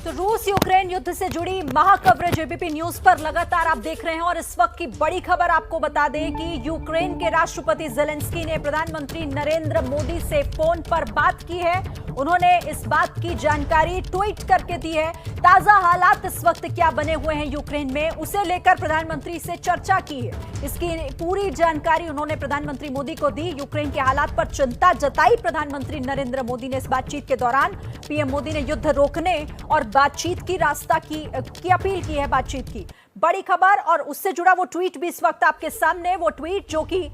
तो रूस यूक्रेन युद्ध से जुड़ी महा कवरेज एबीपी न्यूज पर लगातार आप देख रहे हैं और इस वक्त की बड़ी खबर आपको बता दें कि यूक्रेन के राष्ट्रपति ज़ेलेंस्की ने प्रधानमंत्री नरेंद्र मोदी से फोन पर बात की है। उन्होंने इस बात की जानकारी ट्वीट करके दी है। ताजा हालात इस वक्त क्या बने हुए हैं यूक्रेन में, उसे लेकर प्रधानमंत्री से चर्चा की है। इसकी पूरी जानकारी उन्होंने प्रधानमंत्री मोदी को दी। यूक्रेन के हालात पर चिंता जताई प्रधानमंत्री नरेंद्र मोदी ने इस बातचीत के दौरान। पीएम मोदी ने युद्ध रोकने और बातचीत की रास्ता की अपील की है। बातचीत की बड़ी खबर और उससे जुड़ा वो ट्वीट भी इस वक्त आपके सामने, वो ट्वीट जो कि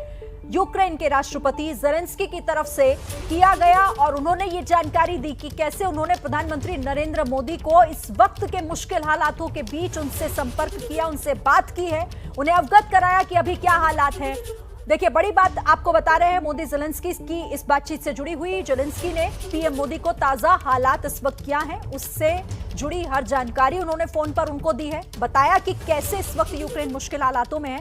यूक्रेन के राष्ट्रपति ज़ेलेंस्की की तरफ से किया गया और उन्होंने ये जानकारी दी कि कैसे उन्होंने प्रधानमंत्री नरेंद्र मोदी को इस वक्त के मुश्किल हालातों के बीच उनसे संपर्क किया, उनसे बात की है, उन्हें अवगत कराया कि अभी क्या हालात हैं। देखिए, बड़ी बात आपको बता रहे हैं मोदी ज़ेलेंस्की की इस बातचीत से जुड़ी हुई। ज़ेलेंस्की ने पीएम मोदी को ताजा हालात इस वक्त क्या हैं उससे जुड़ी हर जानकारी उन्होंने फोन पर उनको दी है। बताया कि कैसे इस वक्त यूक्रेन मुश्किल हालातों में है।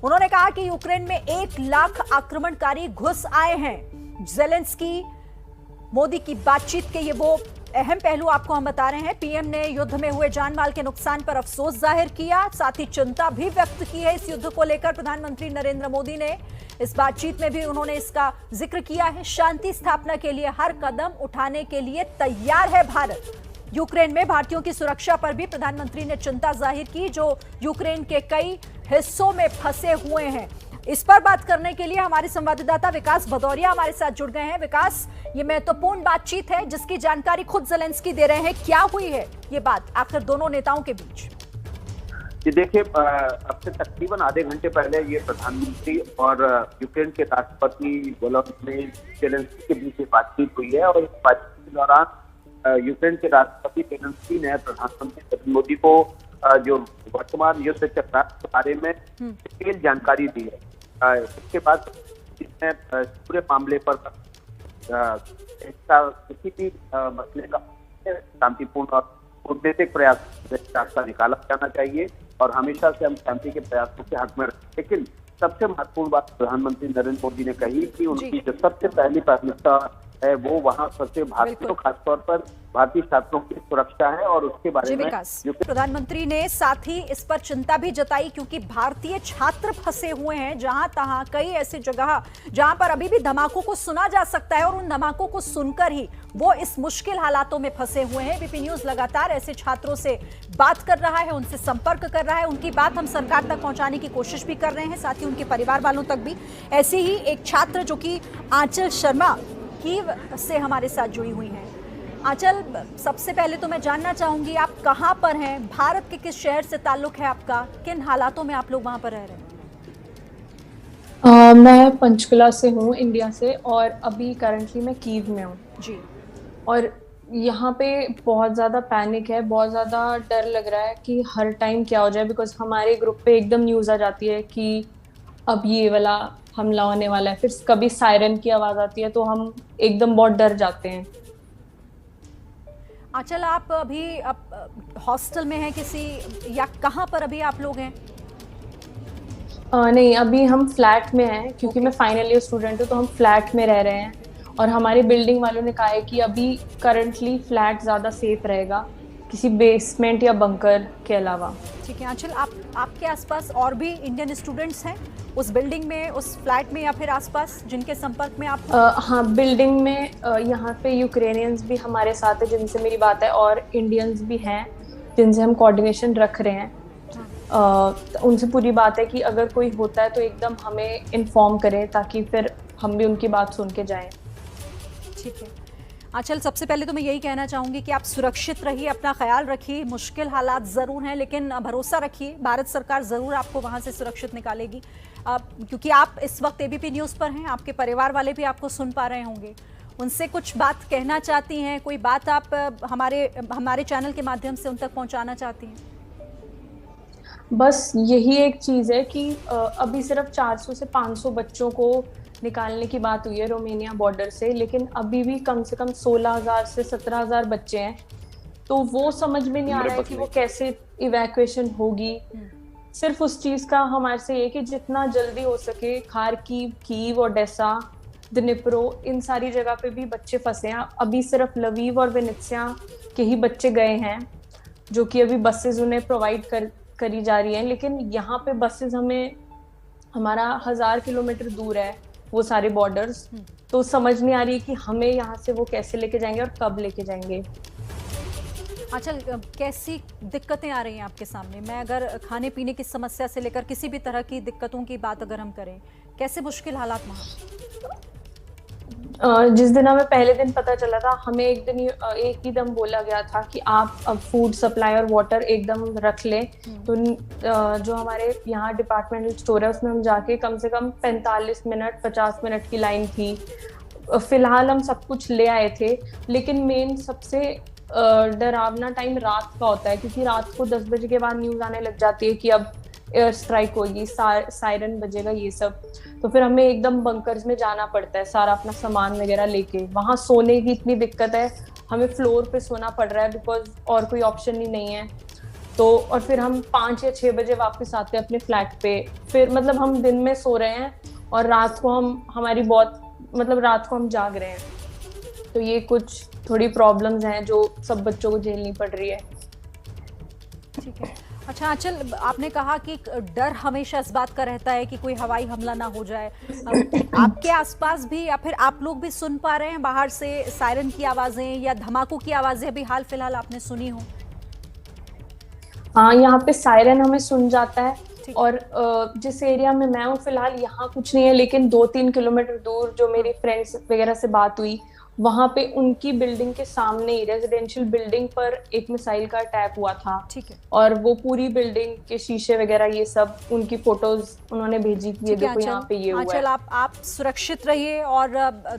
उन्होंने कहा कि यूक्रेन में 1 लाख आक्रमणकारी घुस आए हैं। ज़ेलेंस्की मोदी की बातचीत के ये वो अहम पहलू आपको हम बता रहे हैं। पीएम ने युद्ध में हुए जान माल के नुकसान पर अफसोस जाहिर किया, साथ ही चिंता भी व्यक्त की है इस युद्ध को लेकर। प्रधानमंत्री नरेंद्र मोदी ने इस बातचीत में भी उन्होंने इसका जिक्र किया है। शांति स्थापना के लिए हर कदम उठाने के लिए तैयार है भारत। यूक्रेन में भारतीयों की सुरक्षा पर भी प्रधानमंत्री ने चिंता जाहिर की, जो यूक्रेन के कई हिस्सों में फंसे हुए हैं। इस पर बात करने के लिए हमारे संवाददाता विकास भदौरिया हमारे साथ जुड़ गए हैं। विकास, ये महत्वपूर्ण बातचीत है जिसकी जानकारी खुद ज़ेलेंस्की दे रहे हैं। क्या हुई है ये बात आखिर दोनों नेताओं के बीच? जी देखिए, अब से तकरीबन आधे घंटे पहले ये प्रधानमंत्री और यूक्रेन के राष्ट्रपति वोलोदिमीर ज़ेलेंस्की के बीच बातचीत हुई है और इस बातचीत के दौरान यूक्रेन के राष्ट्रपति ज़ेलेंस्की ने प्रधानमंत्री नरेंद्र मोदी को जो वर्तमान युद्ध चल रहा है के बारे में डिटेल जानकारी दी है। इसके बाद इसने पूरे मामले पर किसी भी मसले का शांतिपूर्ण और कूटनीतिक प्रयास रास्ता निकाला जाना चाहिए और हमेशा से हम शांति के प्रयासों के हक में रहे। लेकिन सबसे महत्वपूर्ण बात प्रधानमंत्री नरेंद्र मोदी ने कही कि उनकी जो सबसे पहली प्राथमिकता है वो वहां फंसे भारतीयों, खासतौर पर भारतीय छात्रों की सुरक्षा है और उसके बारे में प्रधानमंत्री ने साथ ही इस पर चिंता भी जताई क्योंकि भारतीय छात्र फंसे हुए हैं जहां तहां, कई ऐसी जगह जहां पर अभी भी धमाकों को सुना जा सकता है और उन धमाकों को सुनकर ही वो इस मुश्किल हालातों में फंसे हुए हैं। एबीपी न्यूज लगातार ऐसे छात्रों से बात कर रहा है, उनसे संपर्क कर रहा है, उनकी बात हम सरकार तक पहुंचाने की कोशिश भी कर रहे हैं, साथ ही उनके परिवार वालों तक भी। ऐसे ही एक छात्र जो कि आंचल शर्मा कीव से हमारे साथ जुड़ी हुई हैं। आंचल, सबसे पहले तो मैं जानना चाहूंगी आप कहां पर हैं, भारत के किस शहर से ताल्लुक है आपका, किन हालातों में आप लोग वहां पर रह रहे हैं? मैं पंचकुला से हूँ, इंडिया से, और अभी करंटली मैं कीव में हूँ जी। और यहाँ पे बहुत ज़्यादा पैनिक है, बहुत ज़्यादा डर लग रहा है कि हर टाइम क्या हो जाए, बिकॉज हमारे ग्रुप पे एकदम न्यूज़ आ जाती है कि अब ये वाला हमला होने वाला है, फिर कभी सायरन की आवाज़ आती है तो हम एकदम बहुत डर जाते हैं। आंचल, आप अभी हॉस्टल में हैं किसी, या कहाँ पर अभी आप लोग हैं? नहीं, अभी हम फ्लैट में हैं क्योंकि मैं फाइनल ईयर स्टूडेंट हूँ, तो हम फ्लैट में रह रहे हैं और हमारे बिल्डिंग वालों ने कहा है कि अभी करंटली फ्लैट ज़्यादा सेफ रहेगा किसी बेसमेंट या बंकर के अलावा। ठीक है आंचल, आपके आसपास और भी इंडियन स्टूडेंट्स हैं उस बिल्डिंग में, उस फ्लैट में या फिर आसपास जिनके संपर्क में आप? हाँ, बिल्डिंग में यहाँ पे यूक्रेनियंस भी हमारे साथ है जिनसे मेरी बात है और इंडियंस भी हैं जिनसे हम कोऑर्डिनेशन रख रहे हैं। उनसे पूरी बात है कि अगर कोई होता है तो एकदम हमें इन्फॉर्म करें ताकि फिर हम भी उनकी बात सुन के जाएं। ठीक है आंचल, सबसे पहले तो मैं यही कहना चाहूँगी कि आप सुरक्षित रहिए, अपना ख्याल रखिए। मुश्किल हालात ज़रूर हैं लेकिन भरोसा रखिए, भारत सरकार ज़रूर आपको वहाँ से सुरक्षित निकालेगी। क्योंकि आप इस वक्त एबीपी न्यूज़ पर हैं, आपके परिवार वाले भी आपको सुन पा रहे होंगे। उनसे कुछ बात कहना चाहती हैं, कोई बात आप हमारे चैनल के माध्यम से उन तक पहुँचाना चाहती हैं? बस यही एक चीज़ है कि अभी सिर्फ 400 से 500 बच्चों को निकालने की बात हुई है रोमानिया बॉर्डर से, लेकिन अभी भी कम से कम 16,000 से 17,000 बच्चे हैं, तो वो समझ में नहीं आ रहा है कि वो कैसे इवैक्यूएशन होगी। सिर्फ उस चीज़ का हमारे से ये कि जितना जल्दी हो सके खार्किव, कीव, ओडेसा, दनिप्रो, इन सारी जगह पे भी बच्चे फंसे हैं। अभी सिर्फ लवीव और वेनित्सिया के ही बच्चे गए हैं जो कि अभी बसेस उन्हें प्रोवाइड करी जा रही हैं, लेकिन यहाँ पे बसेस हमारा 1000 किलोमीटर दूर है वो सारे बॉर्डर्स, तो समझ नहीं आ रही है कि हमें यहाँ से वो कैसे लेके जाएंगे और कब लेके जाएंगे। अच्छा, कैसी दिक्कतें आ रही हैं आपके सामने? मैं अगर खाने पीने की समस्या से लेकर किसी भी तरह की दिक्कतों की बात अगर हम करें, कैसे मुश्किल हालात वहाँ? जिस दिन हमें पहले दिन पता चला था, हमें एक ही दम बोला गया था कि आप अब फूड सप्लाई और वाटर एकदम रख लें। तो जो हमारे यहाँ डिपार्टमेंटल स्टोर है उसमें हम जाके कम से कम 45 मिनट 50 मिनट की लाइन थी। फिलहाल हम सब कुछ ले आए थे, लेकिन मेन सबसे डरावना टाइम रात का होता है, क्योंकि रात को 10 बजे के बाद न्यूज आने लग जाती है कि अब एयर स्ट्राइक होगी, सायरन बजेगा, ये सब। तो फिर हमें एकदम बंकर्स में जाना पड़ता है सारा अपना सामान वगैरह लेके। वहां सोने की इतनी दिक्कत है, हमें फ्लोर पे सोना पड़ रहा है बिकॉज और कोई ऑप्शन ही नहीं है। तो और फिर हम 5 या 6 बजे वापस आते हैं अपने फ्लैट पे। फिर मतलब हम दिन में सो रहे हैं और रात को रात को हम जाग रहे हैं। तो ये कुछ थोड़ी प्रॉब्लम्स हैं जो सब बच्चों को झेलनी पड़ रही है। ठीक है। अच्छा आंचल, आपने कहा कि डर हमेशा इस बात का रहता है कि कोई हवाई हमला ना हो जाए। आपके आसपास भी या फिर आप लोग भी सुन पा रहे हैं बाहर से सायरन की आवाजें या धमाकों की आवाजें अभी हाल फिलहाल आपने सुनी हो? हाँ, यहाँ पे सायरन हमें सुन जाता है। और जिस एरिया में मैं हूँ फिलहाल यहाँ कुछ नहीं है, लेकिन 2-3 किलोमीटर दूर जो मेरी फ्रेंड्स वगैरह से बात हुई, वहां पे उनकी बिल्डिंग के सामने ही रेजिडेंशियल बिल्डिंग पर एक मिसाइल का अटैक हुआ था। ठीक है। और वो पूरी बिल्डिंग के शीशे वगैरह ये सब उनकी फोटोज उन्होंने भेजी कि ये देखो यहाँ पे ये हुआ है। आंचल, आप सुरक्षित रहिए और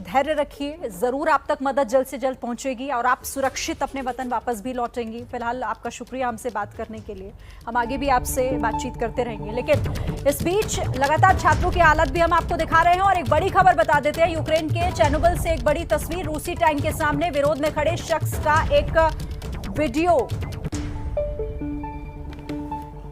धैर्य रखिए, जरूर आप तक मदद जल्द से जल्द पहुंचेगी और आप सुरक्षित अपने वतन वापस भी लौटेंगी। फिलहाल आपका शुक्रिया हमसे बात करने के लिए, हम आगे भी आपसे बातचीत करते रहेंगे। लेकिन इस बीच लगातार छात्रों की हालत भी हम आपको दिखा रहे हैं और एक बड़ी खबर बता देते हैं। यूक्रेन के चेर्नोबिल से एक बड़ी तस्वीर, रूसी टैंक के सामने विरोध में खड़े शख्स का एक वीडियो।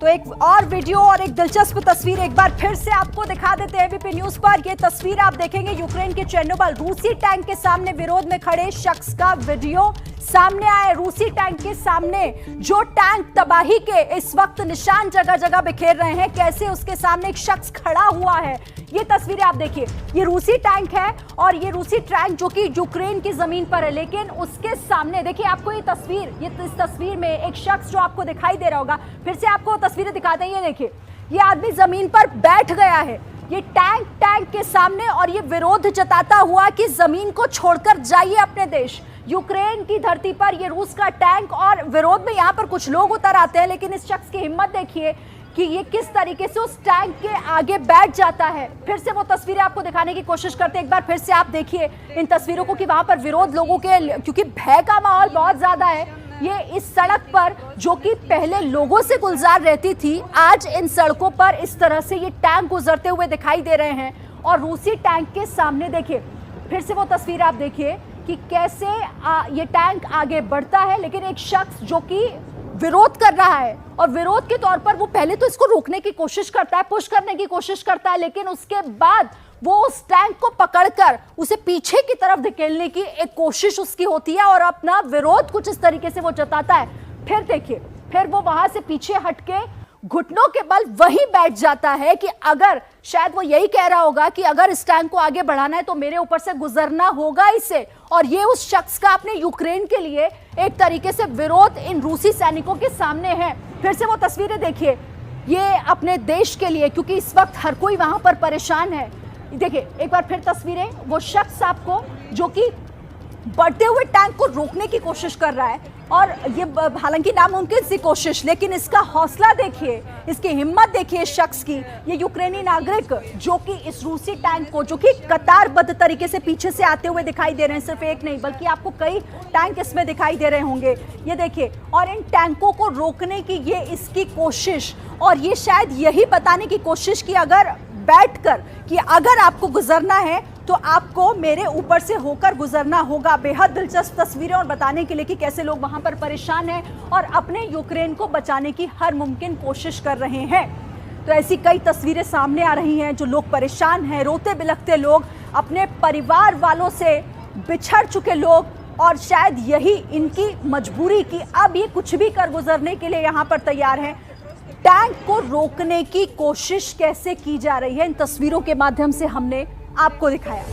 तो एक और वीडियो और एक दिलचस्प तस्वीर एक बार फिर से आपको दिखा देते हैं एबीपी न्यूज पर। यह तस्वीर आप देखेंगे यूक्रेन के चेर्नोबिल रूसी टैंक के सामने विरोध में खड़े शख्स का वीडियो सामने आए। रूसी टैंक के सामने जो टैंक तबाही के इस वक्त निशान जगह जगह बिखेर रहे हैं, कैसे उसके सामने एक शख्स खड़ा हुआ है। ये तस्वीरें आप देखिए, ये रूसी टैंक है और ये रूसी टैंक जो कि यूक्रेन की जमीन पर है, लेकिन उसके सामने देखिए आपको ये इस तस्वीर में एक शख्स जो आपको दिखाई दे रहा होगा, फिर से आपको तस्वीरें दिखाते हैं। ये देखिए, ये आदमी जमीन पर बैठ गया है, ये टैंक के सामने, और ये विरोध जताता हुआ कि जमीन को छोड़कर जाइए अपने देश। यूक्रेन की धरती पर ये रूस का टैंक, और विरोध में यहाँ पर कुछ लोग उतर आते हैं, लेकिन इस शख्स की हिम्मत देखिए कि ये किस तरीके से उस टैंक के आगे बैठ जाता है। फिर से वो तस्वीरें आपको दिखाने की कोशिश करते हैं, एक बार फिर से आप देखिए इन तस्वीरों को कि वहां पर विरोध लोगों के, क्योंकि भय का माहौल बहुत ज्यादा है। ये इस सड़क पर जो कि पहले लोगों से गुलजार रहती थी, आज इन सड़कों पर इस तरह से ये टैंक गुजरते हुए दिखाई दे रहे हैं। और रूसी टैंक के सामने देखिए, फिर से वो तस्वीर आप देखिए कि कैसे ये टैंक आगे बढ़ता है, लेकिन एक शख्स जो कि विरोध कर रहा है और विरोध के तौर पर वो पहले तो इसको रोकने की कोशिश करता है, पुश करने की कोशिश करता है, लेकिन उसके बाद वो उस टैंक को पकड़कर उसे पीछे की तरफ धकेलने की एक कोशिश उसकी होती है और अपना विरोध कुछ इस तरीके से वो जताता है। फिर देखिए, फिर वो वहां से पीछे हटके घुटनों के बल वहीं बैठ जाता है कि अगर, शायद वो यही कह रहा होगा कि अगर इस टैंक को आगे बढ़ाना है तो मेरे ऊपर से गुजरना होगा इसे। और ये उस शख्स का अपने यूक्रेन के लिए एक तरीके से विरोध इन रूसी सैनिकों के सामने है। फिर से वो तस्वीरें देखिए, ये अपने देश के लिए, क्योंकि इस वक्त हर कोई वहां पर परेशान है। देखिए एक बार फिर तस्वीरें, वो शख्स आपको जो कि बढ़ते हुए टैंक को रोकने की कोशिश कर रहा है, और ये हालांकि नामुमकिन सी कोशिश, लेकिन इसका हौसला देखिए, इसकी हिम्मत देखिए इस शख्स की। ये यूक्रेनी नागरिक जो कि इस रूसी टैंक को, जो कि कतारबद्ध तरीके से पीछे से आते हुए दिखाई दे रहे हैं, सिर्फ एक नहीं बल्कि आपको कई टैंक इसमें दिखाई दे रहे होंगे, ये देखिए। और इन टैंकों को रोकने की ये इसकी कोशिश, और ये शायद यही बताने की कोशिश की अगर बैठकर कि अगर आपको गुजरना है तो आपको मेरे ऊपर से होकर गुजरना होगा। बेहद दिलचस्प तस्वीरें, और बताने के लिए कि कैसे लोग वहां पर परेशान हैं और अपने यूक्रेन को बचाने की हर मुमकिन कोशिश कर रहे हैं। तो ऐसी कई तस्वीरें सामने आ रही हैं, जो लोग परेशान हैं, रोते बिलखते लोग, अपने परिवार वालों से बिछड़ चुके लोग, और शायद यही इनकी मजबूरी कि अब ये कुछ भी कर गुजरने के लिए यहाँ पर तैयार हैं। टैंक को रोकने की कोशिश कैसे की जा रही है, इन तस्वीरों के माध्यम से हमने आपको दिखाया।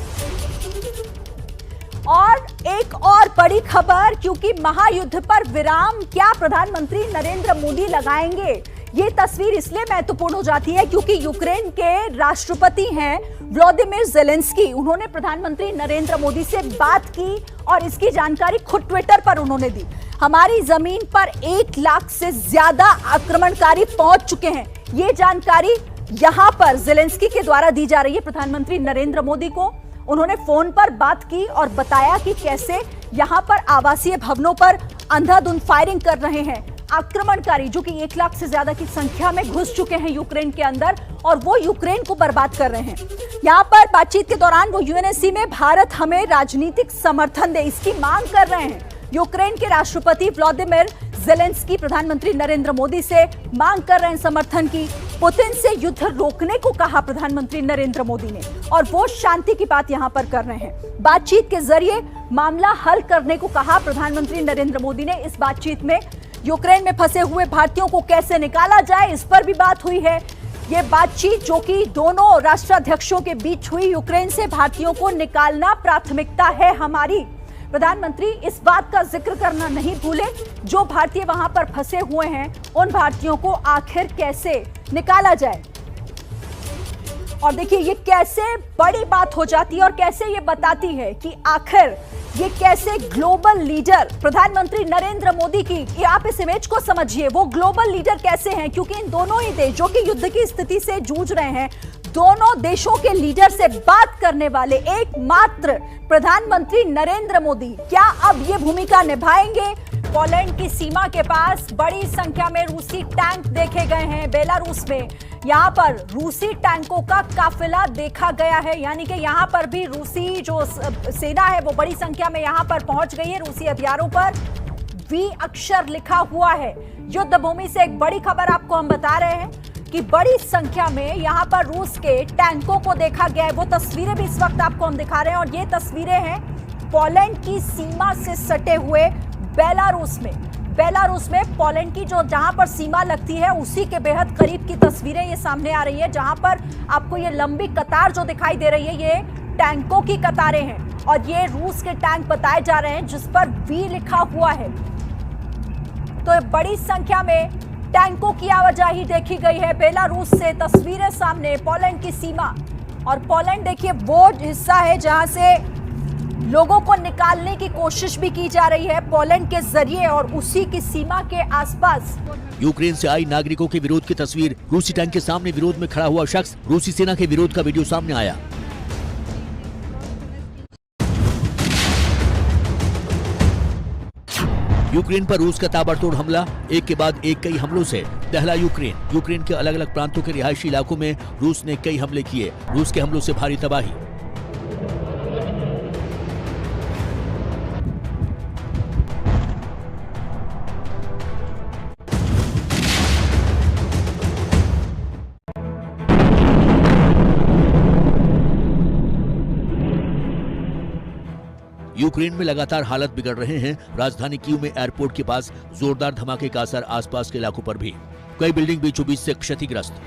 और एक और बड़ी खबर, क्योंकि महायुद्ध पर विराम क्या प्रधानमंत्री नरेंद्र मोदी लगाएंगे, ये तस्वीर इसलिए महत्वपूर्ण हो जाती है क्योंकि यूक्रेन के राष्ट्रपति हैं व्लादिमीर ज़ेलेंस्की। उन्होंने प्रधानमंत्री नरेंद्र मोदी से बात की और इसकी जानकारी खुद ट्विटर पर उन्होंने दी। हमारी जमीन पर 1 लाख से ज्यादा आक्रमणकारी पहुंच चुके हैं, ये जानकारी यहां पर ज़ेलेंस्की के द्वारा दी जा रही है प्रधानमंत्री नरेंद्र मोदी को। उन्होंने फोन पर बात की और बताया कि कैसे यहां पर आवासीय भवनों पर अंधाधुंध फायरिंग कर रहे हैं आक्रमणकारी, जो कि 1 लाख से ज्यादा की संख्या में घुस चुके हैं यूक्रेन के अंदर और वो यूक्रेन को बर्बाद कर रहे हैं। यहाँ पर बातचीत के दौरान वो यूएनएससी में भारत हमें राजनीतिक समर्थन दे, इसकी मांग कर रहे हैं। यूक्रेन के राष्ट्रपति व्लादिमीर ज़ेलेंस्की प्रधानमंत्री नरेंद्र मोदी से मांग कर रहे हैं समर्थन की। पुतिन से युद्ध रोकने को कहा प्रधानमंत्री नरेंद्र मोदी ने और वो शांति की बात यहां पर कर रहे हैं। बातचीत के जरिए मामला हल करने को कहा प्रधानमंत्री नरेंद्र मोदी ने। इस बातचीत में यूक्रेन में फंसे हुए भारतीयों को कैसे निकाला जाए, इस पर भी बात हुई है। ये बातचीत जो कि दोनों राष्ट्राध्यक्षों के बीच हुई, यूक्रेन से भारतीयों को निकालना प्राथमिकता है हमारी। प्रधानमंत्री इस बात का जिक्र करना नहीं भूले, जो भारतीय वहां पर फंसे हुए हैं उन भारतीयों को आखिर कैसे निकाला जाए। और देखिए ये कैसे बड़ी बात हो जाती है और कैसे ये बताती है कि आखिर ये कैसे ग्लोबल लीडर प्रधानमंत्री नरेंद्र मोदी की, आप इस इमेज को समझिए, वो ग्लोबल लीडर कैसे हैं, क्योंकि इन दोनों ही देश जो कि युद्ध की स्थिति से जूझ रहे हैं, दोनों देशों के लीडर से बात करने वाले एकमात्र प्रधानमंत्री नरेंद्र मोदी क्या अब ये भूमिका निभाएंगे। पोलैंड की सीमा के पास बड़ी संख्या में रूसी टैंक देखे गए हैं। बेलारूस में यहाँ पर रूसी टैंकों का काफिला देखा गया है, यानी कि यहाँ पर भी रूसी जो सेना है वो बड़ी संख्या में यहाँ पर पहुंच गई है। रूसी हथियारों पर वी अक्षर लिखा हुआ है। युद्ध भूमि से एक बड़ी खबर आपको हम बता रहे हैं कि बड़ी संख्या में यहाँ पर रूस के टैंकों को देखा गया है। वो तस्वीरें भी इस वक्त आपको हम दिखा रहे हैं और ये तस्वीरें हैं पोलैंड की सीमा से सटे हुए बेलारूस में पोलैंड की जो जहां पर सीमा लगती है उसी के बेहद करीब की तस्वीरें ये सामने आ रही है, जहां पर आपको ये लंबी कतार जो दिखाई दे रही है ये टैंकों की कतारें हैं और ये रूस के टैंक बताए जा रहे हैं जिस पर वी लिखा हुआ है। तो बड़ी संख्या में टैंकों की आवाजाही देखी गई है बेलारूस से। तस्वीरें सामने पोलैंड की सीमा, और पोलैंड देखिए वो हिस्सा है जहां से लोगों को निकालने की कोशिश भी की जा रही है पोलैंड के जरिए और उसी की सीमा के आसपास। यूक्रेन से आई नागरिकों के विरोध की तस्वीर, रूसी टैंक के सामने विरोध में खड़ा हुआ शख्स, रूसी सेना के विरोध का वीडियो सामने आया। यूक्रेन पर रूस का ताबड़तोड़ हमला, एक के बाद एक कई हमलों से दहला यूक्रेन। यूक्रेन के अलग अलग प्रांतों के रिहायशी इलाकों में रूस ने कई हमले किए। रूस के हमलों से भारी तबाही। यूक्रेन में लगातार हालत बिगड़ रहे हैं। राजधानी कीव में एयरपोर्ट के पास जोरदार धमाके का असर आसपास के इलाकों पर भी। कई बिल्डिंग बीचों बीच से क्षतिग्रस्त।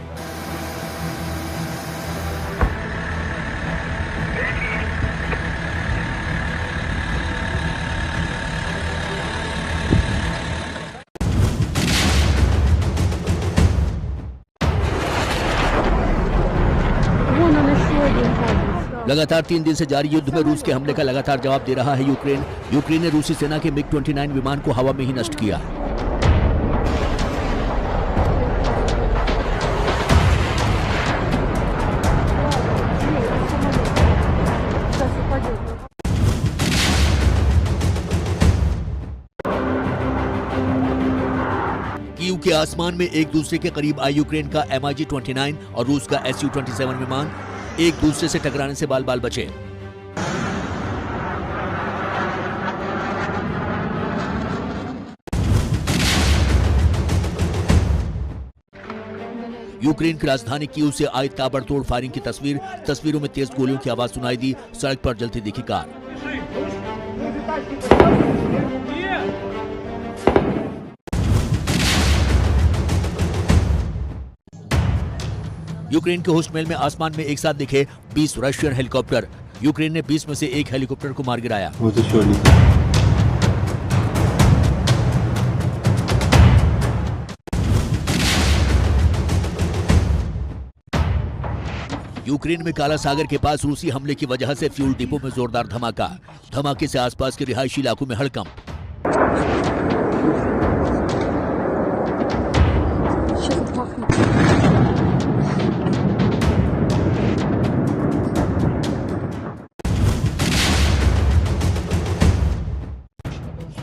लगातार 3 दिन से जारी युद्ध में रूस के हमले का लगातार जवाब दे रहा है यूक्रेन। यूक्रेन ने रूसी सेना के MiG-29 विमान को हवा में ही नष्ट किया। कीव के आसमान में एक दूसरे के करीब आई यूक्रेन का MiG-29 और रूस का Su-27 विमान एक दूसरे से टकराने से बाल बाल बचे। यूक्रेन की राजधानी कीव से आई ताबड़तोड़ फायरिंग की तस्वीरों में तेज गोलियों की आवाज सुनाई दी। सड़क पर जलती दिखी कार। यूक्रेन के होस्टमेल में आसमान में एक साथ दिखे 20 रशियन हेलीकॉप्टर। यूक्रेन ने 20 में से एक हेलीकॉप्टर को मार गिराया। यूक्रेन में काला सागर के पास रूसी हमले की वजह से फ्यूल डिपो में जोरदार धमाका। धमाके से आसपास के रिहायशी इलाकों में हड़कंप।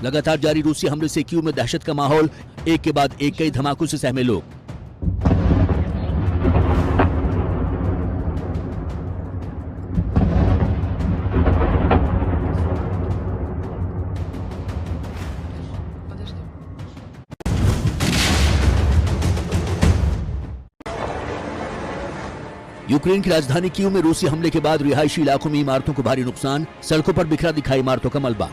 लगातार जारी रूसी हमले से कीव में दहशत का माहौल। एक के बाद एक कई धमाकों से सहमे लोग। यूक्रेन की राजधानी कीव में रूसी हमले के बाद रिहायशी इलाकों में इमारतों को भारी नुकसान। सड़कों पर बिखरा दिखा इमारतों का मलबा।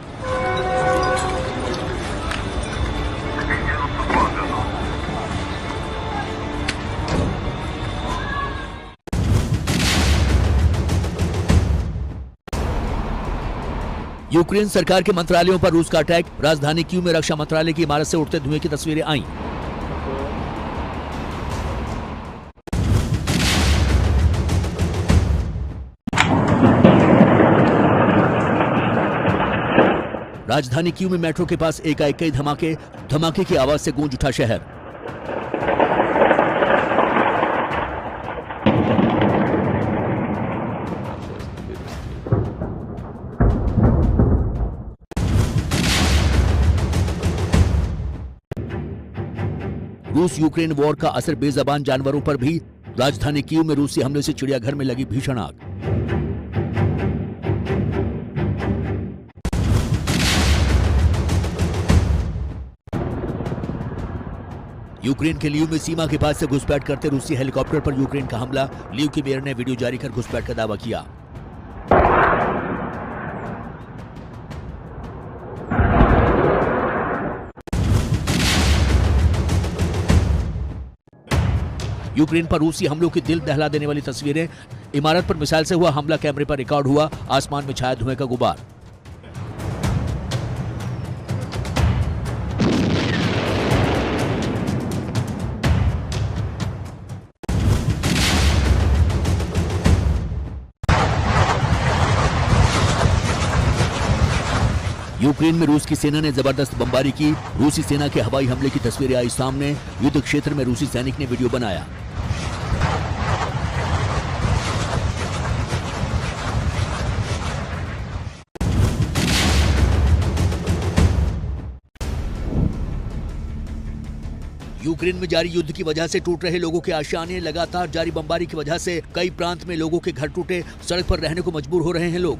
यूक्रेन सरकार के मंत्रालयों पर रूस का अटैक। राजधानी कीव में रक्षा मंत्रालय की इमारत से उड़ते धुएं की तस्वीरें आईं। राजधानी कीव में मेट्रो के पास एकाएक कई धमाके। धमाके की आवाज से गूंज उठा शहर। रूस यूक्रेन वॉर का असर बेजबान जानवरों पर भी। राजधानी कीव में रूसी हमले से चिड़ियाघर में लगी भीषण आग। यूक्रेन के लीव में सीमा के पास से घुसपैठ करते रूसी हेलीकॉप्टर पर यूक्रेन का हमला। लीव के मेयर ने वीडियो जारी कर घुसपैठ का दावा किया। यूक्रेन पर रूसी हमलों की दिल दहला देने वाली तस्वीरें। इमारत पर मिसाइल से हुआ हमला कैमरे पर रिकॉर्ड हुआ। आसमान में छाया धुएं का गुबार। यूक्रेन में रूस की सेना ने जबरदस्त बमबारी की। रूसी सेना के हवाई हमले की तस्वीरें आई सामने। युद्ध क्षेत्र में रूसी सैनिक ने वीडियो बनाया। यूक्रेन में जारी युद्ध की वजह से टूट रहे लोगों के आशियाने। लगातार जारी बमबारी की वजह से कई प्रांत में लोगों के घर टूटे। सड़क पर रहने को मजबूर हो रहे हैं लोग।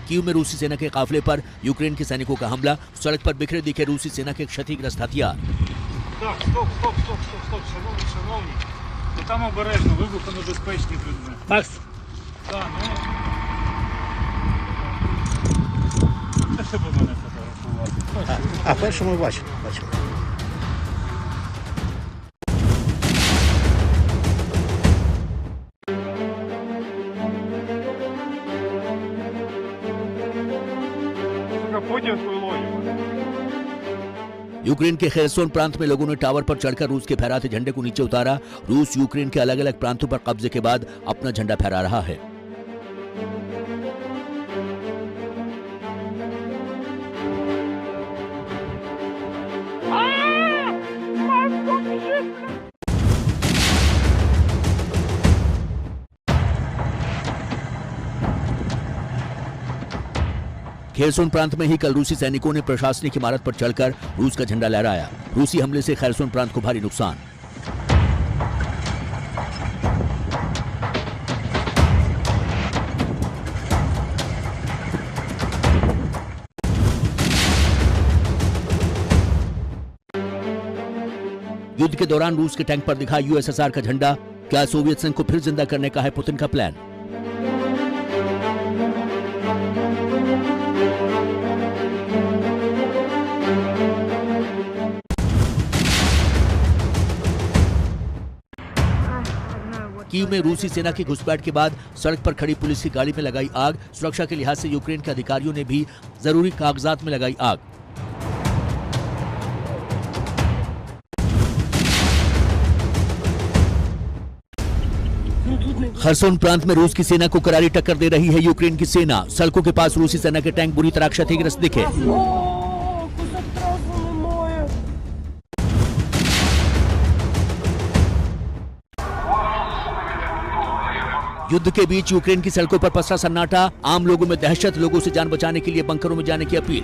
कीव में रूसी सेना के काफिले पर यूक्रेन के सैनिकों का हमला। सड़क पर बिखरे दिखे रूसी सेना के क्षतिग्रस्त हथियार। Так, стоп, шановні. То там обережно, вибухонебезпечні предмети. Макс, Так, Це щоб мене фотографувати. а першому бачив. Путінською логікою. यूक्रेन के खेरसोन प्रांत में लोगों ने टावर पर चढ़कर रूस के फहराते झंडे को नीचे उतारा। रूस यूक्रेन के अलग अलग प्रांतों पर कब्जे के बाद अपना झंडा फहरा रहा है। खेरसोन प्रांत में ही कल रूसी सैनिकों ने प्रशासनिक इमारत पर चढ़कर रूस का झंडा लहराया। रूसी हमले से खेरसोन प्रांत को भारी नुकसान। युद्ध के दौरान रूस के टैंक पर दिखा यूएसएसआर का झंडा। क्या सोवियत संघ को फिर जिंदा करने का है पुतिन का प्लान? कीव में रूसी सेना की घुसपैठ के बाद सड़क पर खड़ी पुलिस की गाड़ी में लगाई आग। सुरक्षा के लिहाज से यूक्रेन के अधिकारियों ने भी जरूरी कागजात में लगाई आग। खरसोन प्रांत में रूस की सेना को करारी टक्कर दे रही है यूक्रेन की सेना। सड़कों के पास रूसी सेना के टैंक बुरी तरह क्षतिग्रस्त दिखे। युद्ध के बीच यूक्रेन की सड़कों पर पसरा सन्नाटा। आम लोगों में दहशत। लोगों से जान बचाने के लिए बंकरों में जाने की अपील।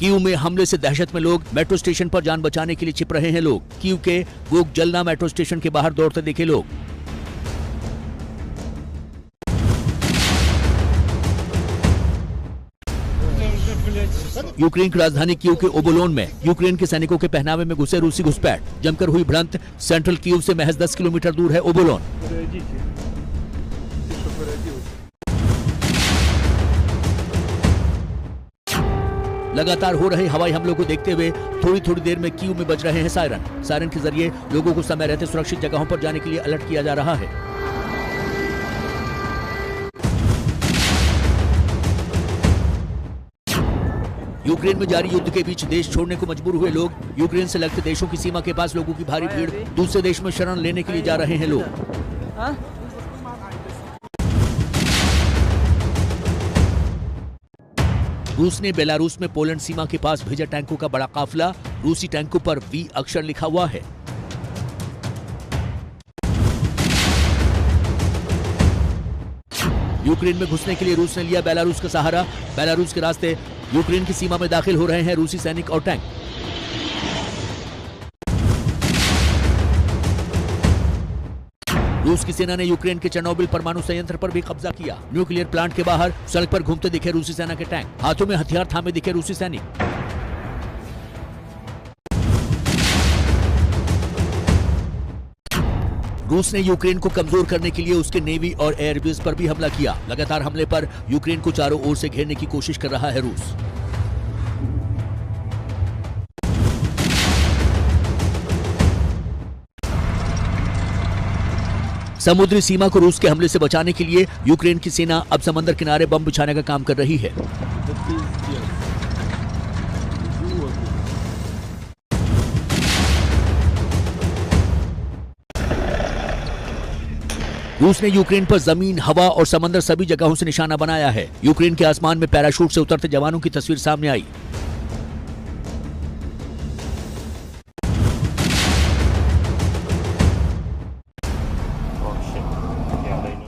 कीव में हमले से दहशत में लोग। मेट्रो स्टेशन पर जान बचाने के लिए छिप रहे हैं लोग। कीव के वोगजलना मेट्रो स्टेशन के बाहर दौड़ते दिखे लोग। यूक्रेन की राजधानी कीव के ओबोलोन में यूक्रेन के सैनिकों के पहनावे में घुसे रूसी घुसपैठ। जमकर हुई भिड़ंत। सेंट्रल कीव से महज 10 किलोमीटर दूर है ओबोलोन। लगातार हो रहे हवाई हमलों को देखते हुए थोड़ी थोड़ी देर में कीव में बज रहे हैं सायरन। सायरन के जरिए लोगों को समय रहते सुरक्षित जगहों पर जाने के लिए अलर्ट किया जा रहा है। यूक्रेन में जारी युद्ध के बीच देश छोड़ने को मजबूर हुए लोग। यूक्रेन से लगते देशों की सीमा के पास लोगों की भारी भीड़। दूसरे देश में शरण लेने के लिए जा रहे हैं लोग। रूस ने बेलारूस में पोलैंड सीमा के पास भेजा टैंकों का बड़ा काफिला। रूसी टैंकों पर वी अक्षर लिखा हुआ है। यूक्रेन में घुसने के लिए रूस ने लिया बेलारूस का सहारा। बेलारूस के रास्ते यूक्रेन की सीमा में दाखिल हो रहे हैं रूसी सैनिक और टैंक। रूस की सेना ने यूक्रेन के चेर्नोबिल परमाणु संयंत्र पर भी कब्जा किया। न्यूक्लियर प्लांट के बाहर सड़क पर घूमते दिखे रूसी सेना के टैंक। हाथों में हथियार थामे दिखे रूसी सैनिक। रूस ने यूक्रेन को कमजोर करने के लिए उसके नेवी और एयरबेस पर भी हमला किया। लगातार हमले पर यूक्रेन को चारों ओर से घेरने की कोशिश कर रहा है रूस। समुद्री सीमा को रूस के हमले से बचाने के लिए यूक्रेन की सेना अब समंदर किनारे बम बिछाने का काम कर रही है। रूस ने यूक्रेन पर जमीन, हवा और समंदर सभी जगहों से निशाना बनाया है। यूक्रेन के आसमान में पैराशूट से उतरते जवानों की तस्वीर सामने आई।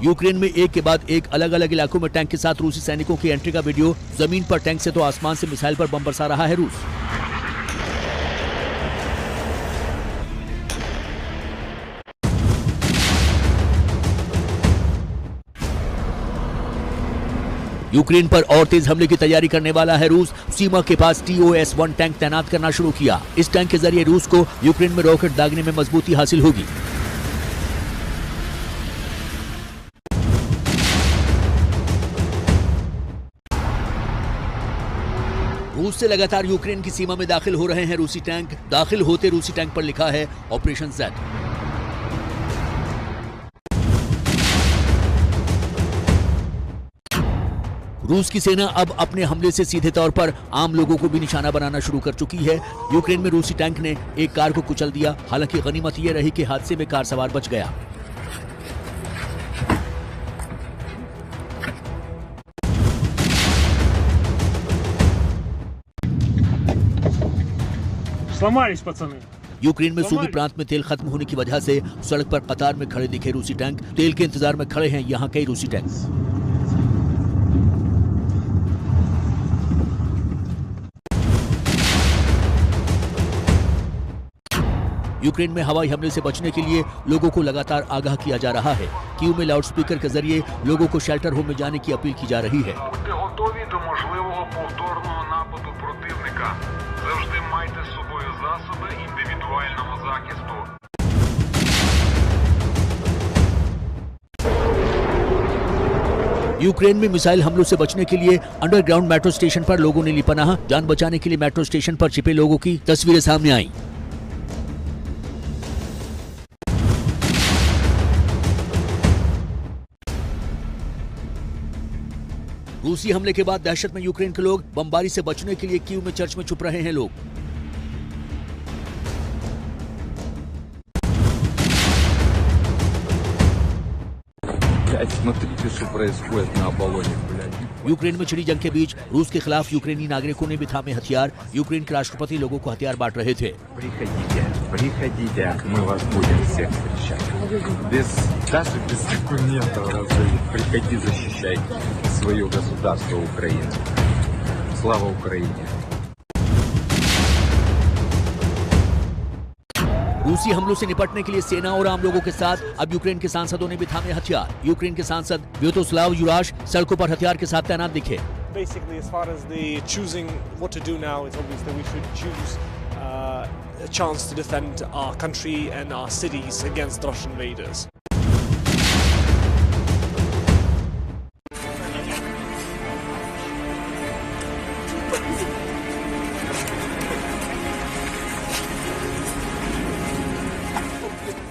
यूक्रेन में एक के बाद एक अलग अलग इलाकों में टैंक के साथ रूसी सैनिकों की एंट्री का वीडियो। जमीन पर टैंक से तो आसमान से मिसाइल पर बम बरसा रहा है रूस। यूक्रेन पर और तेज हमले की तैयारी करने वाला है रूस। सीमा के पास TOS-1 टैंक तैनात करना शुरू किया। इस टैंक के जरिए रूस को यूक्रेन में रॉकेट दागने में मजबूती हासिल होगी। रूस से लगातार यूक्रेन की सीमा में दाखिल हो रहे हैं रूसी टैंक। दाखिल होते रूसी टैंक पर लिखा है ऑपरेशन Z। रूस की सेना अब अपने हमले से सीधे तौर पर आम लोगों को भी निशाना बनाना शुरू कर चुकी है। यूक्रेन में रूसी टैंक ने एक कार को कुचल दिया। हालांकि गनीमत यह रही कि हादसे में कार सवार बच गया। Сломались, पацаны। यूक्रेन में सूबी प्रांत में तेल खत्म होने की वजह से सड़क पर कतार में खड़े दिखे रूसी टैंक। तेल के इंतजार में खड़े हैं यहाँ कई रूसी टैंक। यूक्रेन में हवाई हमले से बचने के लिए लोगों को लगातार आगाह किया जा रहा है। कीव में लाउडस्पीकर के जरिए लोगों को शेल्टर होम में जाने की अपील की जा रही है। Будьте готові до можливого повторного нападу противника. Завжди майте з собою засоби індивідуального захисту. यूक्रेन में मिसाइल हमलों से बचने के लिए अंडरग्राउंड मेट्रो स्टेशन पर लोगों ने ली पनाह। जान बचाने के लिए मेट्रो स्टेशन पर छिपे लोगों की तस्वीरें सामने आईं। रूसी हमले के बाद दहशत में यूक्रेन के लोग बमबारी से बचने के लिए कीव में चर्च में छुप रहे हैं लोग। Смотрите, что происходит на Аполлоне, блядь. यूक्रेन में छिड़ी जंग के बीच रूस के खिलाफ यूक्रेनी नागरिकों ने भी थामे हथियार। यूक्रेन के राष्ट्रपति लोगों को हथियार बांट रहे थे। Приходите, мы вас будем всех встречать. Даже без документов разрешить. Приходи, защищай свое государство Украину. Слава Украине! रूसी हमलों से निपटने के लिए सेना और आम लोगों के साथ अब यूक्रेन के सांसदों ने भी थामे हथियार। यूक्रेन के सांसद व्यातोस्लाव युराश सड़कों पर हथियार के साथ तैनात दिखे। Basically, as far as the choosing what to do now, it's obvious that we should choose a chance to defend our country and our cities against Russian invaders.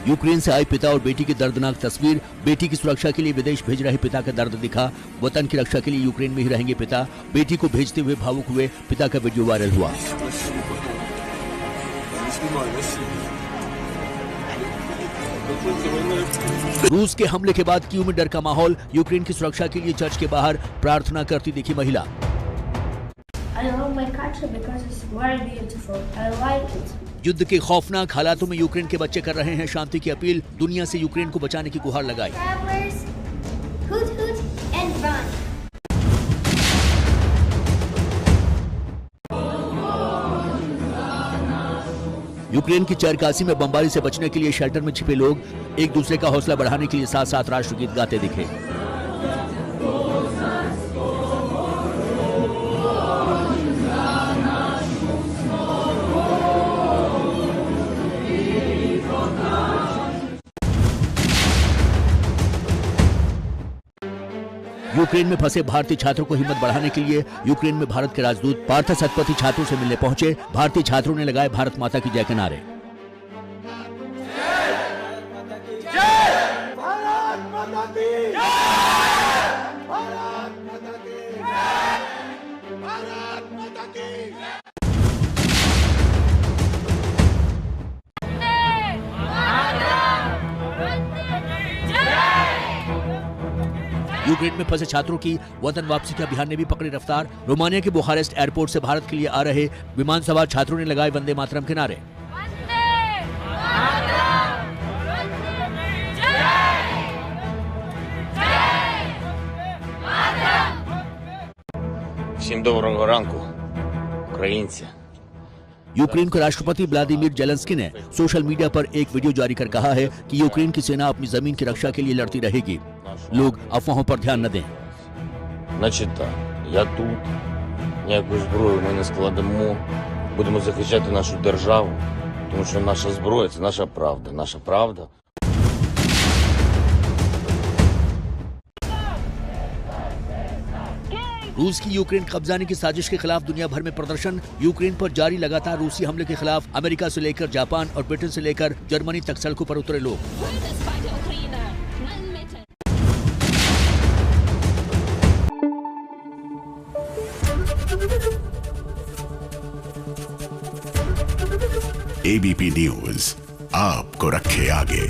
Ukraine से आए पिता और बेटी की दर्दनाक तस्वीर। बेटी की सुरक्षा के लिए विदेश भेज रहे पिता का दर्द दिखा। वतन की रक्षा के लिए यूक्रेन में ही रहेंगे पिता। बेटी को भेजते हुए भावुक हुए पिता का वीडियो वायरल हुआ। रूस के हमले के बाद कीव में डर का माहौल। यूक्रेन की सुरक्षा के लिए चर्च के बाहर प्रार्थना करती दिखी महिला। I love my country because it's very beautiful. I like it. युद्ध के खौफनाक हालातों में यूक्रेन के बच्चे कर रहे हैं शांति की अपील। दुनिया से यूक्रेन को बचाने की गुहार लगाई। Travelers, hoot hoot and run. Ukraine की चरकासी में बमबारी से बचने के लिए शेल्टर में छिपे लोग एक दूसरे का हौसला बढ़ाने के लिए साथ साथ राष्ट्रगीत गाते दिखे। यूक्रेन में फंसे भारतीय छात्रों को हिम्मत बढ़ाने के लिए यूक्रेन में भारत के राजदूत पार्थ सतपथी छात्रों से मिलने पहुंचे। भारतीय छात्रों ने लगाए भारत माता की जय के नारे। यूक्रेन में फंसे छात्रों की वतन वापसी के अभियान ने भी पकड़ी रफ्तार। रोमानिया के बुखारेस्ट एयरपोर्ट से भारत के लिए आ रहे विमान सवार छात्रों ने लगाए वंदे मातरम के नारे। Всім доброго ранку, українці. यूक्रेन के राष्ट्रपति व्लादिमीर जेलेंस्की ने सोशल मीडिया पर एक वीडियो जारी कर कहा है कि यूक्रेन की सेना अपनी जमीन की रक्षा के लिए लड़ती रहेगी। लोग अफवाहों पर ध्यान न दें। Значить так, я тут, ніяку зброю ми не складемо, будемо захищати нашу державу, тому що наша зброя – це наша правда, наша правда. रूस की यूक्रेन कब्जाने की साजिश के खिलाफ दुनिया भर में प्रदर्शन। यूक्रेन पर जारी लगातार रूसी हमले के खिलाफ अमेरिका से लेकर जापान और ब्रिटेन से लेकर जर्मनी तक सड़कों पर उतरे लोग। ABP न्यूज आपको रखे आगे।